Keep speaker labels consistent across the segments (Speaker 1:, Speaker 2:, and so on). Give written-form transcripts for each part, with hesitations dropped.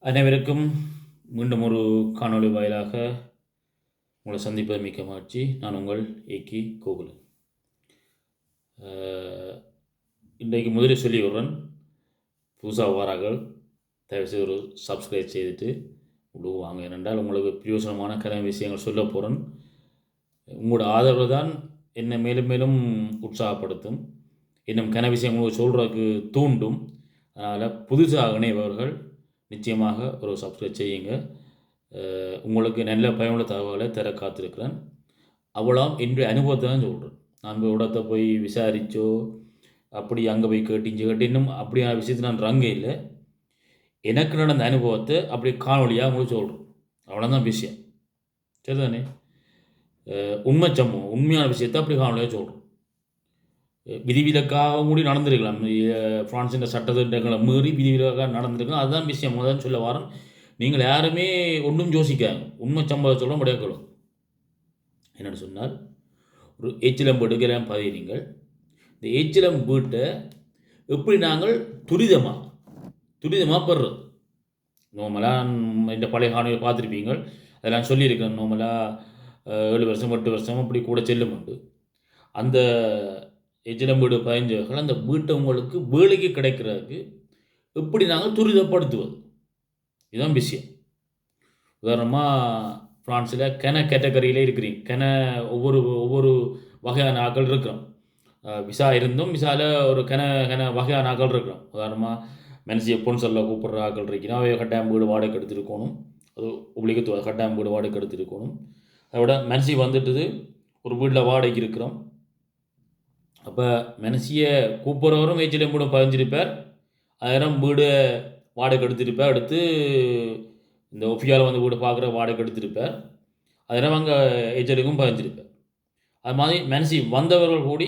Speaker 1: அனைவருக்கும் மீண்டும் ஒரு காணொளி வாயிலாக உங்களை சந்திப்பது மிக்க மகிழ்ச்சி. நான் உங்கள் ஏகி கோகுலன். இன்றைக்கு முதலில் சொல்லி விடுறேன், புதுசாக வாரார்கள் தயவுசெய்து ஒரு சப்ஸ்கிரைப் செய்துட்டு விடுவாங்க. ஏனென்றால் உங்களுக்கு பிரயோசனமான கன விஷயங்கள் சொல்ல போகிறேன். உங்களோட ஆதரவு தான் என்னை மேலும் மேலும் உற்சாகப்படுத்தும், இன்னும் கன விஷயம் உங்களுக்கு சொல்கிறதுக்கு தூண்டும். அதனால் புதுசாக இணைபவர்கள் நிச்சயமாக ஒரு சப்ஸ்கிரைப் செய்யுங்க. உங்களுக்கு நல்ல பயனுள்ள தகவலை தர காத்திருக்கிறேன். அவ்வளோ என்னுடைய அனுபவத்தை தான் சொல்கிறேன். நான் போய் இடத்தை போய் விசாரித்தோ அப்படி அங்கே போய் கேட்டு இன்னும் அப்படியான விஷயத்தை நான் ரங்க இல்லை. எனக்கு நடந்த அனுபவத்தை அப்படி காணொலியாக உங்களுக்கு சொல்கிறேன். அவ்வளோதான் விஷயம். சரிதானே? உண்மை சம்பவம், உண்மையான விஷயத்தை அப்படி காணொலியாக சொல்கிறோம். விதிவிலக்காக கூடி நடந்திருக்கலாம். ஃப்ரான்ஸின் சட்டத்திட்டங்களை மீறி விதிவிலக்காக நடந்திருக்கலாம். அதுதான் விஷயம். முதல்ல சொல்ல வரேன். நீங்கள் யாருமே ஒன்றும் யோசிக்காங்க. உண்மை சம்பவம் சொல்ல முடியாக்கணும். என்னென்னு சொன்னால், ஒரு எச்சிலம் எடுக்கலாம் பதினீங்கள். இந்த எச்சிலம் வீட்டை எப்படி நாங்கள் துரிதமாக பெறுறது. நோமலாக இந்த பழைய காணொலியை பார்த்துருப்பீங்கள். அதெல்லாம் சொல்லியிருக்கேன். நோமலாக 7 வருஷம் 8 வருஷம் அப்படி கூட செல்லும் உண்டு. அந்த எச்சிலம் வீடு 15 வகைகள் அந்த வீட்டை உங்களுக்கு வேலைக்கு கிடைக்கிறதுக்கு எப்படி நாங்கள் துரிதப்படுத்துவது, இதுதான் விஷயம். உதாரணமாக ஃப்ரான்ஸில் கேட்டகரியில் இருக்கிறீங்க. ஒவ்வொரு வகையான ஆக்கள் இருக்கிறோம். விசா இருந்தும் விசாவில் ஒரு வகையான ஆக்கள் இருக்கிறோம். உதாரணமாக மனசிய பொன்சலில் கூப்பிட்ற ஆக்கள் இருக்கணும். அவை கட்டாயம் வீடு வாடகை எடுத்துருக்கணும். அது உங்களுக்கு கட்டாயம் வீடு வாடகை எடுத்துருக்கணும். அதோட மனசி வந்துட்டுது ஒரு வீட்டில் வாடகைக்கு இருக்கிறோம். அப்போ மனசியை கூப்பிட்றவரும் ஏச்சிலையும் கூட பதிஞ்சிருப்பார். 1000 வீடு வாடகை எடுத்திருப்பார். எடுத்து இந்த ஒஃபியாவில் வந்து வீடு பார்க்குற வாடகை எடுத்திருப்பார். 1000 அங்கே ஏச்சலுக்கும் பதிஞ்சிருப்பார். அது மாதிரி மனசி வந்தவர்கள் கூடி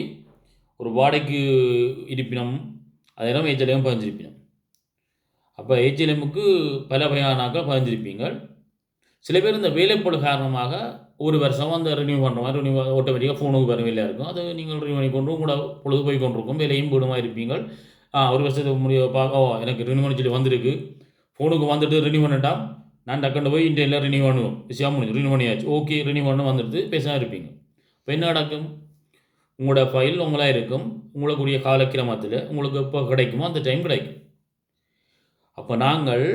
Speaker 1: ஒரு வாடகைக்கு இருப்பினம் 1000 ஏச்சலையும் பதிஞ்சிருப்பினம். அப்போ ஏச்சிலமுக்கு பல வகையானாக்கள் பதிஞ்சிருப்பீங்கள். சில பேர் இந்த வேலைப்படு காரணமாக ஒரு வருஷம் அந்த ரினியூ பண்ணுற மாதிரி ஆட்டோமேட்டிக்காக ஃபோனுக்கு வரவில்லை இருக்கும். அது நீங்கள் ரினியூ பண்ணி கொண்டு கூட பொழுது போய் கொண்டிருக்கும். வேலையும் வீடுமாக இருப்பீங்கள். ஒரு வருஷத்துக்கு எனக்கு ரினியூ பண்ணி சொல்லி வந்திருக்கு, ஃபோனுக்கு வந்துட்டு ரினியூ பண்ணிட்டால் நான் டக்குன்னு போய் இன்டர்நெட்டில் ரினியூ பண்ணுவோம். விஷயம் முடிஞ்சு ரினியூ பண்ணியாச்சு, ஓகே ரினியூ பண்ண வந்துடுது, பேசாமல் இருப்பீங்க. இப்போ என்ன நடக்கும்? உங்களோட ஃபைல் உங்களாக இருக்கும். உங்களுக்குரிய காலக்கிரமத்தில் உங்களுக்கு எப்போ கிடைக்குமோ அந்த டைம் கிடைக்கும். அப்போ நாங்கள்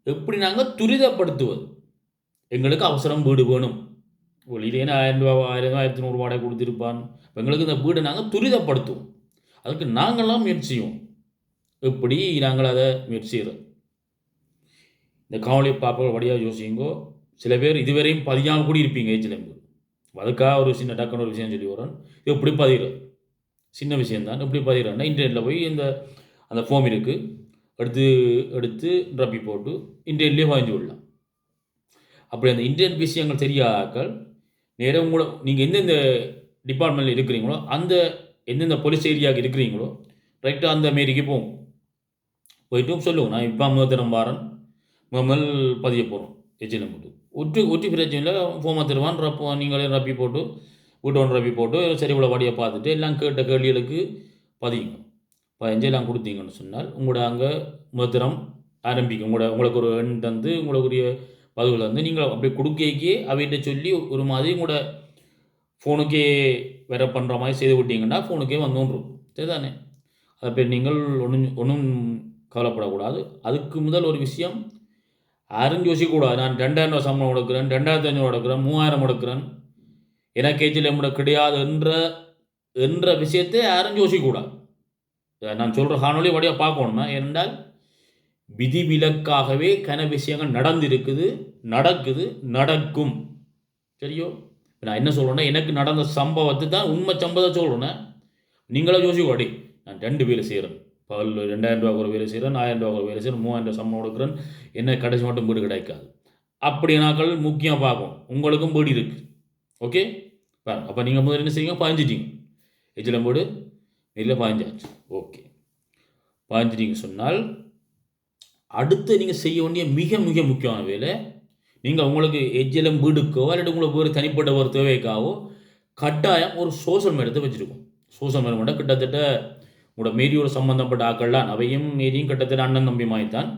Speaker 1: எப்படி துரிதப்படுத்துவது? எங்களுக்கு அவசரம் வீடு வேணும். வெளியிலே 1000 ரூபா 1000 1100 வாடகை கொடுத்துருப்பான். எங்களுக்கு இந்த வீடை நாங்கள் துரிதப்படுத்துவோம். அதுக்கு நாங்களாம் முயற்சி செய்வோம். எப்படி நாங்கள் அதை முயற்சி செய்கிறோம்? இந்த காணொலி பார்ப்பவர்கள் வழியாக யோசிங்கோ. சில பேர் இதுவரையும் பதியாமல் கூடி இருப்பீங்க ஏச்சிலம்பு. அதுக்காக ஒரு சின்ன டக்குன்னு ஒரு விஷயம் சொல்லி வரேன். இது எப்படி பதிகிறோம்? சின்ன விஷயந்தான். எப்படி பதிகிறோன்னா, இன்டர்நெட்டில் போய் அந்த ஃபார்ம் இருக்குது, எடுத்து ரப்பி போட்டு இன்டர்நெட்லேயே வாங்கி விடலாம். அப்படி அந்த இன்டர்நெட் விஷயங்கள் தெரியாதாக்கள் நேரம் நீங்கள் எந்தெந்த டிபார்ட்மெண்ட்டில் இருக்கிறீங்களோ, அந்த எந்தெந்த போலீஸ் ஏரியாவுக்கு இருக்கிறீங்களோ ரைட்டாக அந்த மாரிக்கு போயிட்டு சொல்லுவோம், நான் இப்போ முதல் வாரன் முதல் பதிய போகிறோம் எச்சிலம் போட்டு ஒட்டி பிரச்சனையில் ஃபோமை தருவான். நீங்களே ரப்பி போட்டு வீட்டு ஒன்று ரப்பி போட்டு சரி இவ்வளோ வாடியை பார்த்துட்டு எல்லாம் கேட்ட கேள்விகளுக்கு பதியுங்க. 15 எல்லாம் கொடுத்தீங்கன்னு சொன்னால் உங்களோட அங்கே முதரம் ஆரம்பிக்கும். உங்களுக்கு ஒரு எண் தந்து உங்களுக்குரிய பதிவில் வந்து நீங்கள் அப்படி கொடுக்கே அவைகிட்ட சொல்லி ஒரு மாதிரி கூட ஃபோனுக்கே வேற பண்ணுற மாதிரி செய்து விட்டீங்கன்னா ஃபோனுக்கே வந்துடும். சரிதானே? அதை பேர் நீங்கள் ஒன்றும் கவலைப்படக்கூடாது. அதுக்கு முதல் ஒரு விஷயம், யாரும் யோசிக்கக்கூடாது. நான் 2000 ரூபா சம்பளம் கொடுக்குறேன், 2500 கொடுக்குறேன், 3000 கொடுக்குறேன், எனக்கு ஏச்சில் கிடையாது என்ற விஷயத்தை யாரும் யோசிக்கக்கூடாது. நான் சொல்கிற காணொலி வழியாக பார்க்கணுமா? ஏனென்றால் விதிவிலக்காகவே கன விஷயங்கள் நடக்குது, நடக்கும். சரியோ? நான் என்ன சொல்கிறேன்னா, எனக்கு நடந்த சம்பவத்தை தான் உண்மை சம்பவத்தை சொல்கிறேன்னா, நீங்களே யோசிக்கோடி. நான் 2 வேலை செய்கிறேன், பகல் 2000 ரூபா ஒரு வேலை செய்கிறேன், 1000 ரூபா ஒரு வேலை செய்கிறேன், 3000 சம்பளம் கொடுக்குறேன், என்ன கடைசி மட்டும் வீடு கிடைக்காது. அப்படி நாட்கள் முக்கியம் பார்க்கும். உங்களுக்கும் வீடு இருக்குது. ஓகே பாருங்க. அப்போ நீங்கள் முதல்ல என்ன செய்யுங்க, பாய்ஞ்சிட்டீங்க. எச்சிலம் வீடு இல்லை பாய்ஞ்சாச்சு. ஓகே, பாய்ஞ்சிட்டீங்க சொன்னால் அடுத்து நீங்கள் செய்ய வேண்டிய மிக மிக முக்கியமான வேலை, நீங்கள் உங்களுக்கு எச்சிலம் வீடுக்கோ அல்லது உங்களுக்கு ஒரு தனிப்பட்ட ஒரு தேவைக்காவோ கட்டாயம் ஒரு சோஷியல் மீடியத்தை வச்சுருக்கோம். சோஷியல் மீடியா கிட்டத்தட்ட உங்களோட மீறியோட சம்பந்தப்பட்ட ஆக்கள்லாம், அவையும் மீறியும் கிட்டத்தட்ட அண்ணன் தம்பி மாய்த்தான்.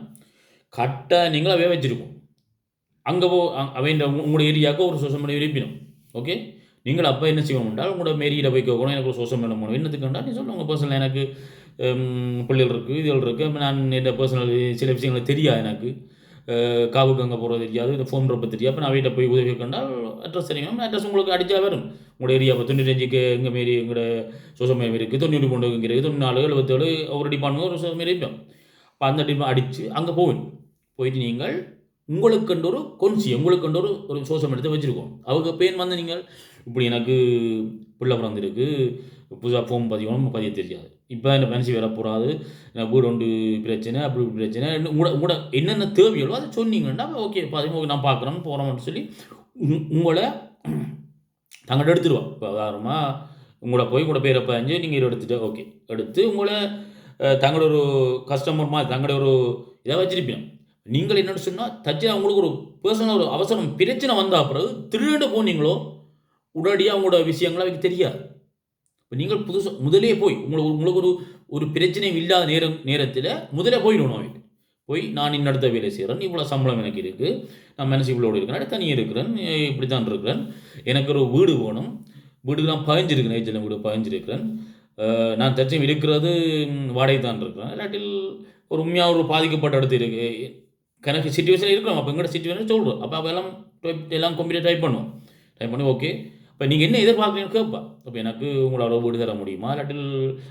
Speaker 1: கரெக்டாக நீங்கள் அவைய வச்சுருக்கோம். அங்கே அவையின் உங்களோட ஏரியாவுக்கு ஒரு சோஷியல் மீடியா இருப்பினும். ஓகே, நீங்கள் அப்போ என்ன செய்யணும் என்றால் உங்களோட மேரியில் போய் கேட்கணும், எனக்கு ஒரு சோஷியல் மீடியா போகணும். என்னத்துக்குண்டா நீ சொல்லுங்கள், உங்கள் பர்சனல் எனக்கு பிள்ளைகள் இருக்குது, இதுகள் இருக்குது, நான் என் பர்சனல் சில விஷயங்கள் தெரியாது, எனக்கு காவுக்கு அங்கே போகிறது தெரியாது, இந்த ஃபோன் ரொம்ப தெரியாது. அப்போ நான் வீட்டை போய் உதவி கண்டால் அட்ரஸ் தெரியும், அட்ரஸ் உங்களுக்கு அடித்தா வரும். உங்களோட ஏரியா இப்போ 95க்கு எங்கள் மாரி எங்களோட சோஷியல் மீடியா இருக்குது, 93 இங்கே இருக்குது, 94 77 ஒரு டிபார்ட்மெண்ட் ஒரு சோஷியல் மீடியா இருப்போம். அப்போ அந்த டிபார்ட் அடித்து அங்கே போவேன். போயிட்டு நீங்கள் உங்களுக்குன்ற ஒரு உங்களுக்குன்ற ஒரு சோஷியல் மீடியத்தை வச்சுருக்கோம். அவங்க பேன் வந்து நீங்கள் இப்படி எனக்கு பிள்ளை பிறந்திருக்கு, புதுசாக ஃபோன் பதிய தெரியாது, இப்போ என்ன மனசு வேற போகாது, எனக்கு வீடு ஒன்று பிரச்சனை, அப்படி பிரச்சனை, உங்களோட என்னென்ன தேவையோ அதை சொன்னீங்கன்னா ஓகே நான் பார்க்குறேன் போகிறோம்னு சொல்லி உங்களை தங்கிட்ட எடுத்துருவோம். இப்போ உதாரணமாக உங்களை போய் உங்களோட பேரை பதிஞ்சு நீங்கள் எடுத்துட்டு ஓகே எடுத்து உங்களை தங்களோட ஒரு கஸ்டமர் மாதிரி தங்களோட ஒரு இதை வச்சிருப்பீங்க. நீங்கள் என்னென்னு சொன்னால் தச்சு உங்களுக்கு ஒரு பர்சனல் ஒரு அவசரம் பிரச்சனை வந்தால் பிறகு திருட போனீங்களோ உடனடியாக அவங்களோட விஷயங்கள் அவருக்கு தெரியாது. இப்போ நீங்கள் முதலே போய் உங்களுக்கு ஒரு பிரச்சனையும் இல்லாத நேரத்தில் முதலே போயிடணும். அவருக்கு போய் நான் இன்னடுத்த வேலை செய்கிறேன், இவ்வளோ சம்பளம் எனக்கு இருக்குது, நான் மனசு இவ்வளோ இருக்கிறேன், தனியாக இருக்கிறேன், இப்படி தான் இருக்கிறேன், எனக்கு ஒரு வீடு வேணும், வீடுலாம் பதிஞ்சிருக்கிறேன், ஏஜில் வீடு பதிஞ்சிருக்கிறேன், நான் தச்சம் இருக்கிறது வாடகை தான் இருக்கிறேன், இல்லாட்டில் ஒரு உண்மையாக ஒரு பாதிக்கப்பட்ட இடத்து இருக்கு கணக்கு சிச்சுவேஷன் இருக்கிறோம். அப்போ எங்களோட சிச்சுவேஷன் சொல்கிறோம். அப்போ எல்லாம் கம்ப்யூட்டர் டைப் பண்ணி ஓகே இப்போ நீங்கள் என்ன எதிர்பார்க்குறீங்கன்னு கேட்பா. அப்போ எனக்கு உங்களோட வீடு தர முடியுமா, இல்லாட்டில்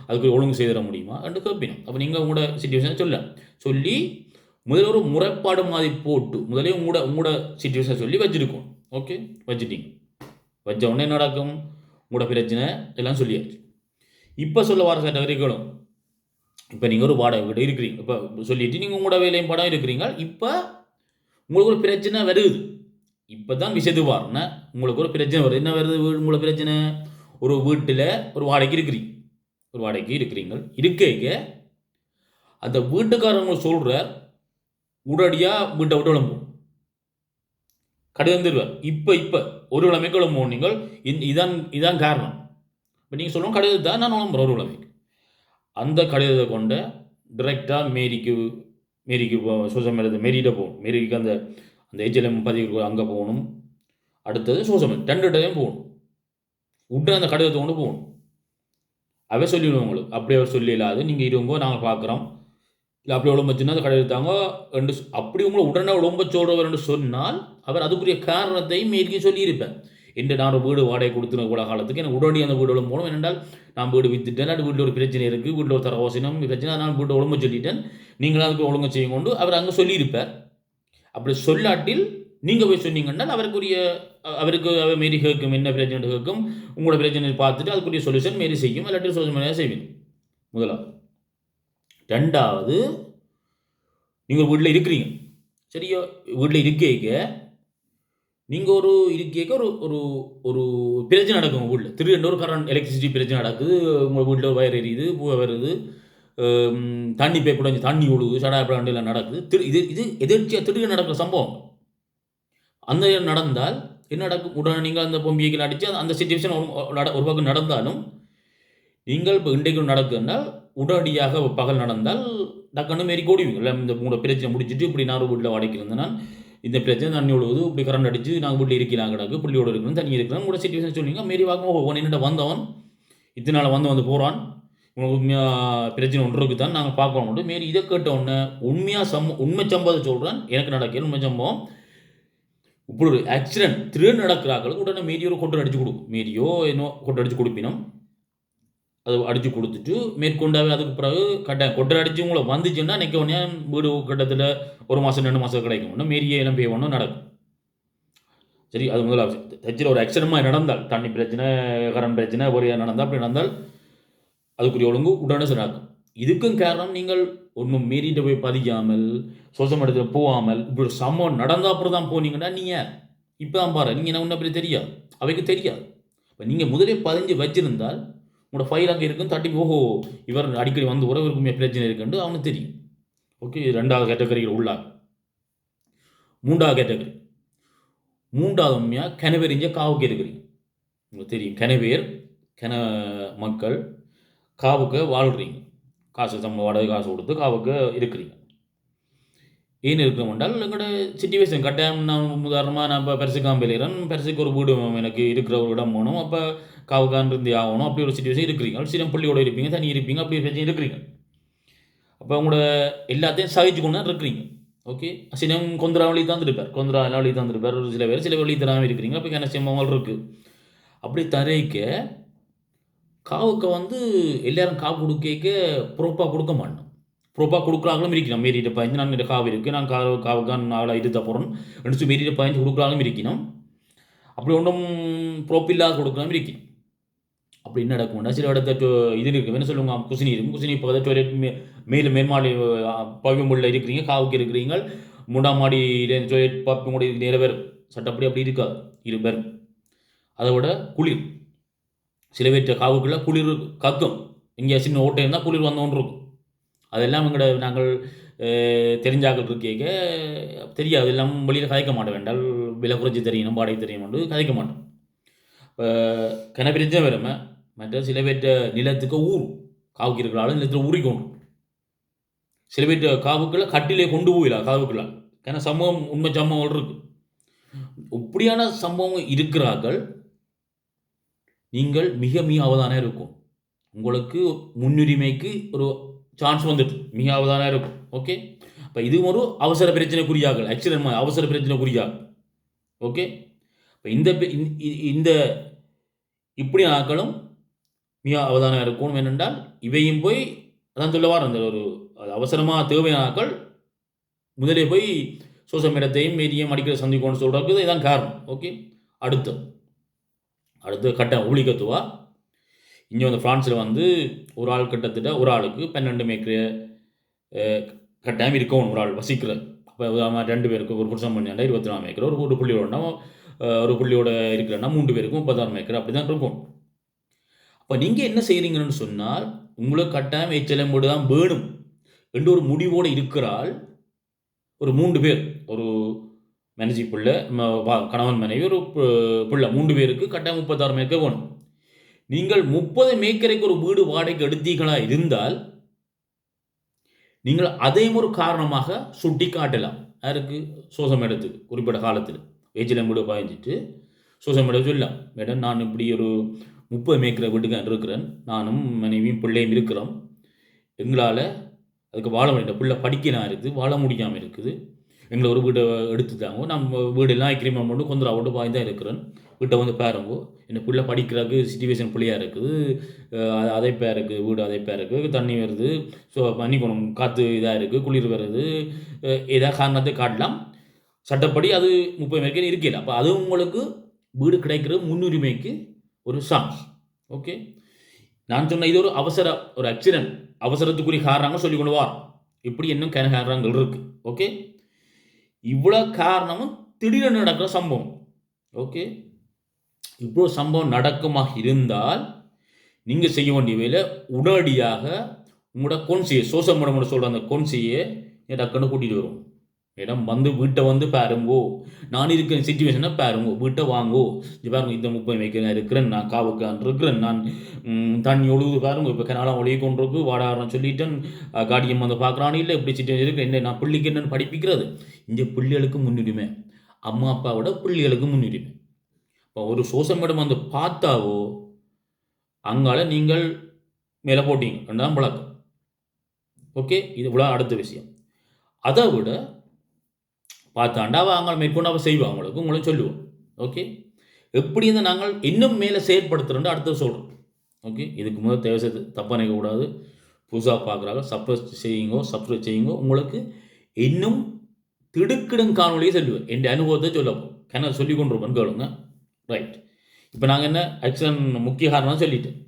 Speaker 1: அதுக்கு ஒழுங்கு செய்து தர முடியுமா என்று கேட்பீங்க. அப்போ நீங்கள் உங்களோட சிச்சுவேஷனை சொல்லி முதல்ல ஒரு முறைப்பாடு மாதிரி போட்டு முதலே உங்களோட சிச்சுவேஷனை சொல்லி வச்சுருக்கோம். ஓகே, வச்சுட்டீங்க. வச்ச உடனே என்ன நடக்கும், உங்களோட பிரச்சனை எல்லாம் சொல்லியாச்சு. இப்போ சொல்ல வர சட்ட வரைக்கும் இப்போ நீங்கள் ஒரு வாடகை வீடு இருக்கிறீங்க, இப்போ சொல்லிட்டு நீங்கள் உங்களோட வேலையும் படம் இருக்கிறீங்க. இப்போ உங்களுக்கு ஒரு பிரச்சனை வருது. இப்போ தான் விஷயத்துக்கு வரணும். உங்களுக்கு ஒரு பிரச்சனை வருது. என்ன வருது உங்களுக்கு பிரச்சனை? ஒரு வீட்டில் ஒரு வாடகைக்கு இருக்கிறீங்க. இருக்க அந்த வீட்டுக்காரங்க சொல்கிற உடனடியாக வீட்டை விட்டு கிளம்பும், கடிதம் தருவார். இப்போ ஒரு கிழமை கிளம்புவோம். நீங்கள் இதான் காரணம். இப்போ நீங்கள் சொல்லணும் கடிதத்தை தான் நான் கிளம்புறேன் ஒரு கிழமைக்கு. அந்த கடிதத்தை கொண்டு டிரெக்டாக மேரிக்கு சோஷியல் மீடியா மேரிகிட்ட போகணும். மேரிக்கு அந்த HLM பதிவு அங்கே போகணும். அடுத்தது சோஷியல் மீடியா 2 டைம் போகணும். உடனே அந்த கடிதத்தை கொண்டு போகணும். அவை சொல்லிவிடுவோம் உங்களுக்கு. அப்படி அவர் சொல்லி இல்லாது நீங்கள் இருவங்கோ நாங்கள் பார்க்குறோம், இல்லை அப்படி உடம்பச்சுன்னா அந்த கடிதத்தாங்க ரெண்டு அப்படி உங்களை உடனே உடம்பச்சோடுவர் என்று சொன்னால் அவர் அதுக்குரிய காரணத்தையும் மேரிக்கு சொல்லியிருப்பேன். என்று நான் ஒரு வீடு வாடகை கொடுத்துன கூட காலத்துக்கு எனக்கு உடனடி அந்த வீடு உடம்பு போகணும். ஏனென்றால் நான் வீடு விற்றுட்டேன், அது வீட்டில் ஒரு பிரச்சனை இருக்குது, வீட்டில் ஒரு தரவாசனம் பிரச்சனை, நான் வீட்டை ஒழுங்கு சொல்லிட்டேன், நீங்களும் அதுக்கு ஒழுங்கு செய்யும் கொண்டு அவர் அங்கே சொல்லியிருப்பார். அப்படி சொல்லாட்டில் நீங்கள் போய் சொன்னீங்கன்னா அவருக்கு மாரி கேட்கும், என்ன பிரச்சனை கேட்கும், உங்களோட பிரச்சனை பார்த்துட்டு அதுக்குரிய சொல்யூஷன் மாரி செய்யும், இல்லாட்டி சோஷியல் மீடியா செய்வீங்க. முதலாவது. 2வது, நீங்கள் வீட்டில் இருக்கிறீங்க, சரியா? வீட்டில் இருக்க நீங்கள் ஒரு ஒரு ஒரு பிரச்சனை நடக்கும். உங்கள் வீட்டில் திடீர்னு ஒரு கரண்ட் எலக்ட்ரிசிட்டி பிரச்சனை நடக்குது, உங்கள் வீட்டில் வயர் எரியுது, பூவை வருது, தண்ணி பைப் உடைஞ்சு தண்ணி ஒழுகுது, சடாப்படாண்டில் நடக்குது. இது எதிர்ச்சியாக திடீர்னு நடக்கிற சம்பவம். அந்த நடந்தால் என்ன நடக்கும்? உடனே நீங்கள் அந்த பொம்பியைகள் அடித்து அந்த சிச்சுவேஷன் ஒரு பக்கம் நடந்தாலும் நீங்கள் இப்போ இன்றைக்கு நடக்குதுன்னால் உடனடியாக பகல் நடந்தால் டக்குன்னு மாரி ஓடிவீங்க. இல்லை இந்த உங்களோட பிரச்சனை முடிச்சுட்டு இப்படி நான் வீட்டில் வாடகைக்கு இருந்தேன், இந்த பிரச்சனை தண்ணி ஒழுகுது, இப்படி கரண்ட் அடித்து நாங்கள் வீட்டில் இருக்கிறாங்க கிடக்கு, புள்ளியோடு இருக்கணும், தண்ணி இருக்கிறோம், உங்களோட சிச்சுவேஷன் சொல்லுவீங்க. மாரி வாங்க என்னட்ட வந்தவன் இத்தனை நாள் வந்து போகிறான், உங்களுக்கு உண்மையாக பிரச்சனை ஒன்று இருக்குது தான் நாங்கள் பார்க்க மாட்டோம். மாரி இதை கேட்டவுடனே உண்மை சம்பவத்தை சொல்கிறேன், எனக்கு நடக்கல உண்மை சம்பவம். இப்படி ஒரு ஆக்சிடென்ட் திடீர்னு நடக்கிறாங்களுக்கு உடனே மீறியோ கொட்டை அடித்து கொடுக்கும். மீறியோ என்ன கொட்டை அடித்து கொடுப்பினோம், அது அடித்து கொடுத்துட்டு மேற்கொண்டாவே அதுக்கு பிறகு கொட்டை அடித்து உங்களை வந்துச்சுன்னா நிற்க உடனே வீடு கிட்டத்தில் 1 மாதம் 2 மாதம் கிடைக்கும். ஒன்று மீறியே எல்லாம் பே ஒன்றும் நடக்கும். சரி, அது முதலாவது. தச்சில் ஒரு ஆக்சிடென்ட் நடந்தால், தண்ணி பிரச்சனை, கரண்ட் பிரச்சனை, ஒரு நடந்தால், அப்படி நடந்தால் அதுக்குரிய ஒழுங்கு உடனே நடக்கும். இதுக்கும் காரணம் நீங்கள் ஒன்றும் மீறிட்டு போய் பதிக்காமல், சோஷியல் மீடியாவில் போகாமல், இப்படி ஒரு சம்பவம் நடந்தால் அப்புறம் தான் போனீங்கன்னா நீங்கள் இப்போ தான் பாரு, நீங்கள் என்ன அப்படி தெரியாது, அவைக்கு தெரியாது. இப்போ நீங்கள் முதலே பதிஞ்சு வச்சிருந்தால் உங்களோட ஃபைல் அங்கே இருக்கும், தட்டி ஓஹோ இவர் அடிக்கடி வந்து உறவிற்குமே பிரச்சனை இருக்குன்னு அவனுக்கு தெரியும். ஓகே, 2வது கேட்டகரியில் உள்ளார். 3வது கேட்டகரி, 3வது உண்மையாக கனவேரிஞ்ச காவுக்கு இருக்கிறீங்க. உங்களுக்கு தெரியும், கன மக்கள் காவுக்கு வாழ்கிறீங்க, காசு வாடகை காசு கொடுத்து காவுக்கு இருக்கிறீங்க. ஏன் இருக்கிறோம் என்றால் எங்களோட சிச்சுவேஷன் கட்டாயம் நான் உதாரணமாக நான் இப்போ பெருசுக்காக வெளியிறேன், பெருசுக்கு ஒரு வீடு எனக்கு இருக்கிற ஒரு இடம் போகணும், அப்போ காவுக்கான் இருந்து ஆகணும், அப்படி ஒரு சிச்சுவேஷன் இருக்கிறீங்க, சின்ன பள்ளியோடு இருப்பீங்க, தனி இருப்பீங்க, அப்படி பிரச்சனை இருக்கிறீங்க. அப்போ உங்களோட எல்லாத்தையும் சகிச்சு கொண்டு தான் இருக்கிறீங்க. ஓகே, சினம் கொந்தரா வழி தந்துருப்பார், கொந்தரா எல்லா வழி தந்துருப்பார், ஒரு சில பேர் வழி தராமல் இருக்கிறீங்க. அப்போ என்ன சம்பவங்கள் இருக்குது. அப்படி தரைக்க காவுக்கு எல்லாரும் காவு கொடுக்க ப்ரோப்பாக கொடுக்க மாட்டோம். ப்ரோப்பாக கொடுக்குறாங்களும் இருக்கணும். மீறிட்ட பயந்து நான் இந்த காவு இருக்குது, நான் காவுக்கான் ஆளாக இருந்த போகிறேன் எடுத்து மீறிட்ட பயந்து கொடுக்குறாங்களும் இருக்கணும். அப்படி ஒன்றும் ப்ரோப் இல்லாத கொடுக்குறாலும் இருக்கணும். அப்படி என்ன நடக்கும்னா சில இடத்த இது இருக்குது, என்ன சொல்லுவாங்க, குசினி இருக்கும், குசினி பக்கத்தில் டொய்லெட் மேலும் மேல்மாடி பவியமுள்ள இருக்கிறீங்க, காவுக்கு இருக்கிறீங்க, மூடாம் மாடி டொய்லெட் பப்பி கூட நிறைய பேர் சட்டப்படி அப்படி இருக்காது, இருப்பேர். அதை விட குளிர், சில பேர்த்த காவுக்குள்ள குளிர் கக்கும், இங்கே சின்ன ஓட்டை இருந்தால் குளிர் வந்தோன்னு இருக்கும். அதெல்லாம் எங்கள்ட நாங்கள் தெரிஞ்சாக்கள் இருக்கேக்க தெரியாது, எல்லாம் வெளியில் கதைக்க மாட்டோம். வேண்டால் விலை குறைச்சி தெரியணும், வாடகை தெரியணும், கதைக்க மாட்டோம். இப்போ கிணப்பிரிச்சே வருமே, மற்ற சில பேர்த்த நிலத்துக்கு ஊர் காவுக்கு இருக்கிறாலும் நிலத்தில் ஊறிக்கொண்டு, சில பேர்த்த காவுக்குள்ள கட்டிலே கொண்டு போயிடலாம் காவுக்குள்ள. ஏன்னா சம்பவம் உண்மை சம்பவங்கள் இருக்கு. இப்படியான சம்பவம் இருக்கிறார்கள். நீங்கள் மிக மிக அவதானம் இருக்கும். உங்களுக்கு முன்னுரிமைக்கு ஒரு சான்ஸ் வந்துட்டு மிக அவதானம் இருக்கும். ஓகே, இப்போ இது ஒரு அவசர பிரச்சனைக்குரியார்கள், ஆக்சிடென்ட் அவசர பிரச்சனைக்குரியார்கள். ஓகே, இப்போ இந்த இப்படி ஆக்களும் மிக அவதானம் இருக்கும். ஏனென்றால் இவையும் போய் அதான் சொல்ல வார அந்த ஒரு அவசரமாக தேவையான ஆக்கள் முதலே போய் சோசியல் மீடியத்தையும் மீடியம் அடிக்கிற சந்திக்கணும்னு சொல்கிறதுக்கு இதான் காரணம். ஓகே, அடுத்து கட்டம் ஊழிக்கத்துவா இங்கே ஃப்ரான்ஸில் ஒரு ஆள் கிட்டத்தட்ட ஒரு ஆளுக்கு 12 மேய்க்கிற கட்டாயம் இருக்கணும், ஒரு ஆள் வசிக்கிற. அப்போ 2 பேருக்கு ஒரு புருஷன் பண்ணியாண்டா 24 மேய்க்கிற, ஒரு புள்ளியோடனா ஒரு புள்ளியோட இருக்கிறன்னா 3 பேருக்கும் 36 மேய்க்கிற, அப்படி தான் இருக்கும். அப்போ நீங்கள் என்ன செய்கிறீங்கன்னு சொன்னால் உங்களுக்கு கட்டாயம் HLM தான் வேணும் என்று ஒரு முடிவோடு இருக்கிறால் ஒரு 3 பேர், ஒரு மனைவி பிள்ளை, கணவன் மனைவி, ஒரு பிள்ளை, 3 பேருக்கு கட்டாயம் 36 மேய்க்க வேணும். நீங்கள் 30 மேய்க்கரைக்கு ஒரு வீடு வாடகைக்கு எடுத்தீர்களா இருந்தால் நீங்கள் அதையும் ஒரு காரணமாக சுட்டி காட்டலாம். யாருக்கு? சோசம் இடத்துக்கு குறிப்பிட்ட காலத்தில் HLM வீடு பாய்ஞ்சிட்டு சோசம் இடம் சொல்லலாம், மேடம் நான் இப்படி ஒரு 30 மேய்க்கிற வீட்டுக்கு இருக்கிறேன், நானும் மனைவியும் பிள்ளையும் இருக்கிறோம், எங்களால் அதுக்கு வாழ முடியும், பிள்ளை படிக்கலாம் இருக்குது, வாழ முடியாமல் இருக்குது, எங்களை ஒரு வீட்டை எடுத்துட்டாங்க, நம்ம வீடெல்லாம் அக்ரிமெண்ட் பண்ணி கொஞ்சம் அவுட்டு பாய் தான் இருக்கிறேன், வீட்டை பாருங்கோ, என்ன பிள்ளை படிக்கிறதுக்கு சிச்சுவேஷன் பிள்ளையாக இருக்குது, அதைப்பாக இருக்குது, வீடு அதைப்பாக இருக்குது, தண்ணி வருது, ஸோ பண்ணிக்கணும், காற்று இதாக இருக்குது, குளிர் வருது, ஏதாவது காரணத்தை காட்டலாம். சட்டப்படி அது 30 மேய்க்கு இருக்கல. அப்போ அது உங்களுக்கு வீடு கிடைக்கிற முன்னுரிமைக்கு ஒரு சான்ஸ். ஓகே, நான் சொன்ன இது ஒரு ஆக்சிடென்ட், அவசரத்துக்குரிய காரணங்கள் சொல்லி கொண்டு வார். இப்படி இன்னும் காரணங்கள் இருக்குது. ஓகே, இவ்வளோ காரணமும் திடீரென நடக்கிற சம்பவம். ஓகே, இவ்வளோ சம்பவம் நடக்குமாக இருந்தால் நீங்கள் செய்ய வேண்டிய வேலை உடனடியாக உங்களோட கொன்சியை சோசல் மீடியா சொல்கிற அந்த கொன்சியை டக்குன்னு கூட்டிகிட்டு வரும். மேடம் வீட்டை பாருங்கோ, நான் இருக்கிற சிச்சுவேஷனை பாருங்கோ, வீட்டை வாங்கோ, இது பாருங்க, இந்த 30 மேய்க்க இருக்கிறேன், நான் காவுக்கான் இருக்கிறேன், நான் தண்ணி ஒழுகுது பாருங்க, இப்போ கனாலாம் ஒழுகி கொண்டு இருக்கு, வாடாரம் சொல்லிட்டேன், காடியம் பார்க்குறானு இல்லை, இப்படி சிச்சுவேஷன் இருக்கு, என்ன நான் பிள்ளைக்கு என்னென்னு படிப்பிக்கிறது. இந்த பிள்ளைகளுக்கு முன்னுரிமை, அம்மா அப்பாவோட பிள்ளைகளுக்கு முன்னுரிமை. இப்போ ஒரு சோசல் மீடியா பார்த்தாவோ அங்கால நீங்கள் மேலே போட்டீங்க, ரெண்டாம் பழக்கம். ஓகே, இது இவ்வளோ அடுத்த விஷயம். அதை விட பார்த்தாண்டா அங்கே மேற்கொண்டு செய்வோம், உங்களையும் சொல்லுவோம். ஓகே, எப்படி நாங்கள் இன்னும் மேலே செயற்படுத்துகிறோம் அடுத்த சொல்கிறோம். ஓகே, இதுக்கு முதல் தேவை செய்து தப்பாக நினைக்கக்கூடாது. புதுசாக பார்க்குறாங்க, சப்ஸ்கிரைப் செய்யுங்க. உங்களுக்கு இன்னும் திடுக்கிடும் காணொலியை சொல்லுவேன், என் அனுபவத்தை சொல்லப்போம், கண்ணை சொல்லி கொண்டிருப்பேன் கேளுங்க. ரைட், இப்போ நாங்கள் என்ன ஆக்சிடென்ட் முக்கிய காரணம் சொல்லிட்டேன்.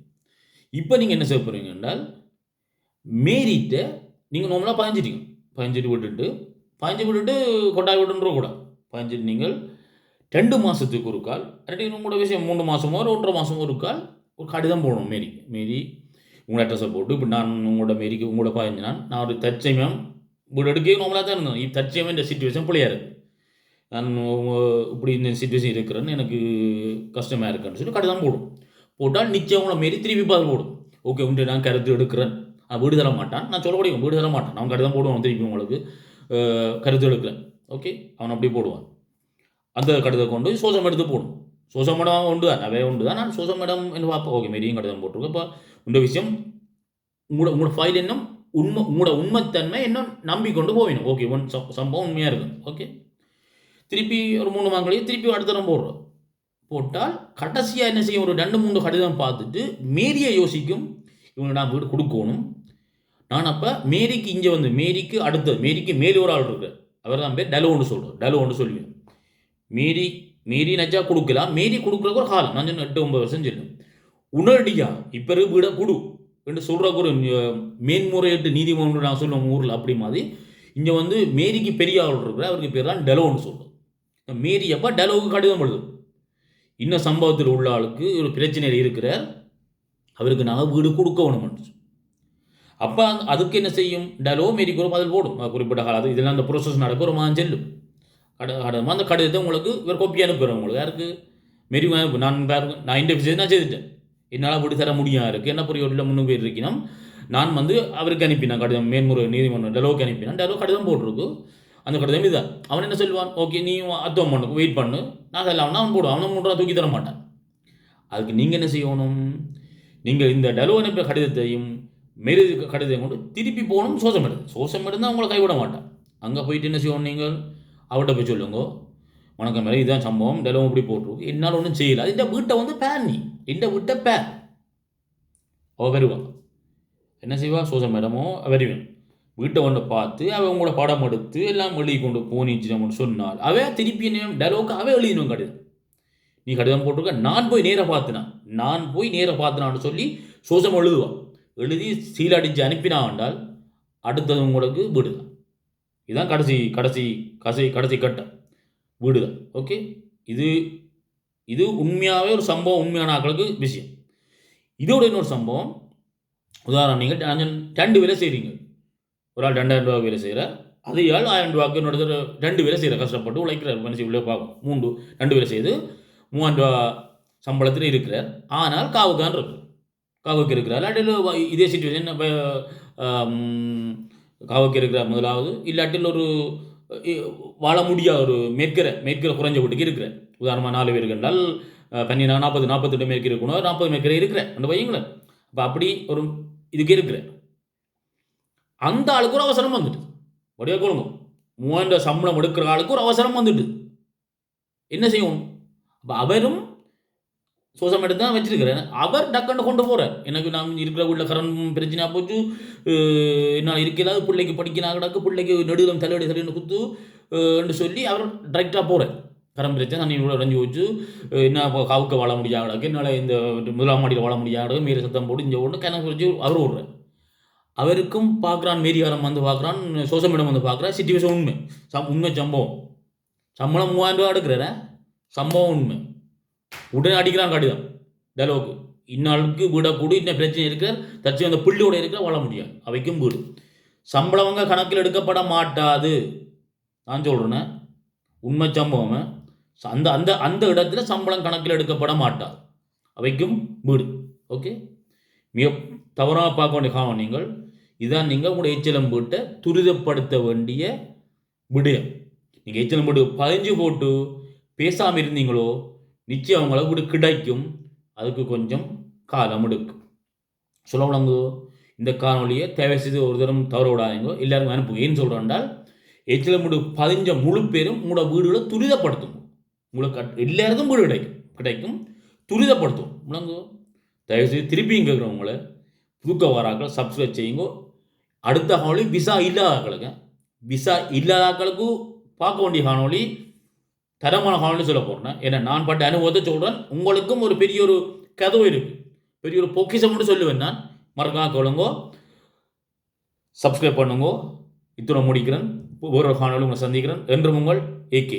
Speaker 1: இப்போ நீங்கள் என்ன செய்ய போகிறீங்க என்றால், மேரிட்ட நீங்கள் நார்மலாக பாய்ஞ்சிட்டு விட்டுட்டு கொட்டாய் விட்டுன்ற கூட பாய்ஞ்சிட்டு நீங்கள் 2 மாதத்துக்கு ஒரு கால், இல்லாட்டி உங்களோட விஷயம் 3 மாதமோ 1.5 மாதமோ ஒரு கால் ஒரு கடிதம் போடணும். மேரி உங்களோட அட்ரஸை போட்டு, இப்போ நான் உங்களோட பாய்ஞ்சினான், நான் ஒரு தற்சமயம் வீடு எடுக்க நார்மலாக தான் இருந்தேன், தற்சமயம் இந்த சிச்சுவேஷன் பிள்ளையாக இருக்குது, நான் இப்படி இந்த சிச்சுவேஷன் இருக்கிறேன்னு எனக்கு கஷ்டமாக இருக்குன்னு சொல்லி கடிதம் போட்டால் நிச்சயம் உங்களை மாரி திருப்பி பார்த்து போடும். ஓகே, உண்டு நான் கருத்து எடுக்கிறேன், வீடு தர மாட்டான், நான் சொல்லக்கூடிய வீடு தர மாட்டேன், நான் கடிதம் போடுவோம் திருப்பி உங்களுக்கு கருத்து எடுக்கிறேன். ஓகே, அவன் அப்படி போடுவான். அந்த கடிதத்தை கொண்டு சோசம் எடுத்து போடணும். சோசம் இடம் உண்டு தான், நிறைய உண்டு தான். நான் சோசம் இடம் என்று பார்ப்பேன். ஓகே, மெரியும் கடிதம் போட்டிருக்கேன். இப்போ இந்த விஷயம் உங்களோட ஃபைல் என்ன உங்களோட உண்மைத்தன்மை இன்னும் நம்பிக்கொண்டு போவேணும். ஓகே, சம்பவம் உண்மையாக இருக்கும். ஓகே, திருப்பி ஒரு 3 மாங்களையும் திருப்பி அடுத்த தரம் போடுறோம். போட்டால் கடைசியாக என்ன செய்யும், ஒரு 2-3 கடிதம் பார்த்துட்டு மேரியை யோசிக்கும், இவங்க நான் வீடு கொடுக்கணும். நான் அப்போ மேரிக்கு இங்கே வந்து மேரிக்கு அடுத்தது மேரிக்கு மேலே ஒரு ஆள் இருக்கிறார். அவர் தான் பேர் டலோன்னு சொல்கிறார். டலோன்னு சொல்லுவேன். மேரி நச்சா கொடுக்கலாம். மேரி கொடுக்குறக்கு ஒரு காலம் நான் 8-9 வருஷம் சொல்லுவேன். உடனடியாக இப்போ வீடை கொடு என்று சொல்கிறக்கு ஒரு மேன்முறையீட்டு நீதிமன்றம் நான் சொல்லுவேன் ஊரில். அப்படி மாதிரி இங்கே வந்து மேரிக்கு பெரிய ஆள் இருக்கிற அவருக்கு பேர் தான் டெலோன்னு சொல்கிறோம். மேரி அப்போ டெலோவுக்கு கடிதம் எழுதும். இன்னும் சம்பவத்தில் உள்ள ஆளுக்கு ஒரு பிரச்சனையில் இருக்கிறார், அவருக்கு நாங்கள் வீடு கொடுக்க வேணும்னு. அப்போ அதுக்கு என்ன செய்யும், டெலோ மேரிக்கு ஒரு பதில் போடும் குறிப்பிட்ட காலம். இதெல்லாம் அந்த ப்ரோசஸ் நடக்க ஒரு மாதம் செல்லும். அந்த கடிதத்தை உங்களுக்கு இவர் கோப்பி அனுப்புகிறேன். உங்களுக்கு யாருக்கு மேரி அனுப்பு. நான் இந்த விஷயத்தை நான் செய்துட்டேன், என்னால் வீடு தர முடியாது இருக்குது, என்ன புரிய 3 பேர் இருக்கணும். நான் வந்து அவருக்கு அனுப்பினேன் கடிதம், மேன்முறை நீதிமன்றம் டெலோவுக்கு அனுப்பினேன். டெலோ கடிதம் போட்டிருக்கு. அந்த கடிதம் இதுதான். அவன் என்ன சொல்லுவான், ஓகே நீ அத்தம் பண்ணு, வெயிட் பண்ணு, நான் எல்லாம் அவன் போடுவான். அவனை 3 ரூபா தூக்கி தர மாட்டான். அதுக்கு நீங்கள் என்ன செய்யணும், நீங்கள் இந்த டெலோ அனுப்பிய கடிதத்தையும் மேரி கடிதத்தையும் கொண்டு திருப்பி போகணும். சோசம் எடுந்தால் அவங்களை கைவிட மாட்டான். அங்கே போயிட்டு என்ன செய்யணும், நீங்கள் அவர்கிட்ட போய் சொல்லுங்க, வணக்கம் மேலே இதுதான் சம்பவம், டெலோ இப்படி போட்டிருக்கு, என்னால் ஒன்றும் செய்யலை, இந்த வீட்டை வந்து பேர் நீ இந்த வீட்டை பேர். அவள் வருவான். என்ன செய்வா, சோசம் மேடமோ வருவேன். வீட்டை ஒன்று பார்த்து அவன் உங்களோட படம் எடுத்து எல்லாம் எழுதி கொண்டு போனிச்சு சொன்னால் அவன் திருப்பி டெலோவுக்கு அவன் எழுதினோம் கடிதம். நீ கடிதம் போட்டிருக்க, நான் போய் நேராக பார்த்தினான்னு சொல்லி சோசம் எழுதுவான். எழுதி சீல் அடித்து அனுப்பினாண்டால் அடுத்தது உங்களுக்கு வீடு தான். இதுதான் கடைசி கட்டம், வீடு தான். ஓகே, இது உண்மையாகவே ஒரு சம்பவம், உண்மையான ஆக்களுக்கு விஷயம். இதோட இன்னொரு சம்பவம், உதாரணம், நீங்கள் 2 வேலை செய்கிறீங்க. ஒரு ஆள் 2000 ரூபா வேலை செய்கிறார், அதே ஆள் 1000 ரூபாய்க்கு இன்னொரு 2 வேலை செய்கிறார், கஷ்டப்பட்டு உழைக்கிறார், மனுஷன் உள்ளே பார்க்கும். 2 வேலை செய்து 3000 ரூபா சம்பளத்தில் இருக்கிறார். ஆனால் காவுக்கு இருக்கிறார். இல்லாட்டில் இதே சிச்சுவேஷன் காவுக்கு இருக்கிறார் முதலாவது. இல்லாட்டில் ஒரு வாழ முடியாத ஒரு மேற்கிற குறைஞ்ச வீட்டுக்கு இருக்கிறார். உதாரணமாக 4 பேர் கண்டால் 48 மேற்கிற இருக்கணும், 40 மேற்கிற இருக்கிறேன் அந்த பையங்களேன். அப்போ அப்படி ஒரு இதுக்கு இருக்கிறேன். அந்த ஆளுக்கு ஒரு அவசரம் வந்துட்டு, வடிவா கொள்ளுங்க, 3000 சம்பளம் எடுக்கிற ஆளுக்கு ஒரு அவசரம் வந்துட்டு என்ன செய்யணும். அப்போ அவரும் சோசம் எடுத்து தான் வச்சிருக்கிறேன். அவர் டக்குன்னு கொண்டு போகிறார். எனக்கு நான் இருக்கிற வீட்டில் கரண்ட் பிரச்சனையாக போச்சு, என்னால் இருக்கிறாது, பிள்ளைக்கு படிக்கிறாங்க கிடக்கு, பிள்ளைக்கு நெடுதம் தலையடின்னு குத்து என்று சொல்லி அவர் டைரெக்டாக போகிறார். கரண்ட் பிரச்சனை தண்ணி இவ்வளோ அடைஞ்சு வச்சு என்ன காவுக்க வாழ முடியாது கிடக்கு, என்னால் இந்த முதலாம் மாடியில் வாழ முடியாது, மேலே சத்தம் போட்டு இங்கே ஒன்று கிணக்கு வச்சு அவர் விடுறார். அவருக்கும் பார்க்குறான், மேரியாரம் வந்து பார்க்குறான், சோசமிடம் வந்து பார்க்குறான். சிச்சுவேஷன் உண்மை சம்பவம். சம்பளம் 3000 ரூபா எடுக்கிறேன், சம்பவம் உண்மை. உடனே அடிக்கிறான் கடிதம் டெலோவுக்கு, இன்னாளுக்கு வீடை கூடி இன்னும் பிரச்சனை இருக்கிறார், தச்சு அந்த புள்ளியோட இருக்கிற வாழ முடியாது, அவைக்கும் வீடு. சம்பளவங்க கணக்கில் எடுக்கப்பட மாட்டாது. நான் சொல்கிறேன்னே உண்மை சம்பவம். அந்த அந்த அந்த இடத்துல சம்பளம் கணக்கில் எடுக்கப்பட மாட்டாது, அவைக்கும் வீடு. ஓகே, மிக தவறாக பார்க்க வேண்டிய காரணம் நீங்கள் இதான். நீங்கள் உங்களுடைய எச்சலம் வீட்டை துரிதப்படுத்த வேண்டிய விடயம். நீங்கள் எச்சலம் வீட்டு 15 போட்டு பேசாமல் இருந்தீங்களோ நிச்சயம் அவங்களுக்கு வீடு கிடைக்கும். அதுக்கு கொஞ்சம் காலம் எடுக்கும். சொல்ல விளங்குதோ? இந்த காணொலியை தேவை செய்து ஒரு தரம் தவற விடாதீங்க, எல்லாருக்கும் அனுப்புங்க. ஏன்னு சொல்கிறேன்டால் எச்சலம் வீடு 15 முழு பேரும் உங்களோட வீடுகளை துரிதப்படுத்தும். உங்களுக்கு எல்லாருக்கும் வீடு கிடைக்கும், துரிதப்படுத்தும். விளங்குதோ? தயவுசெய்து திருப்பியும் கேட்குறவங்களை புதுக்க வாராக்கள் சப்ஸ்கிரைப் செய்யுங்க. அடுத்த காணொலி விசா இல்லாதாக்களுக்கு பார்க்க வேண்டிய காணொலி, தரமான காணொலி சொல்ல போகிறேன். ஏன்னா நான் பட்ட அனுபவத்தை சொல்கிறேன். உங்களுக்கும் ஒரு பெரிய ஒரு கதவு இருக்குது, பெரிய ஒரு பொக்கிஷம் மட்டும் சொல்லுவேன். நான் மறக்காம கேளுங்கோ, சப்ஸ்கிரைப் பண்ணுங்க. இத்துடன் முடிக்கிறேன். ஒரு காணொலி உங்களை சந்திக்கிறேன். என்றும் உங்கள் AK.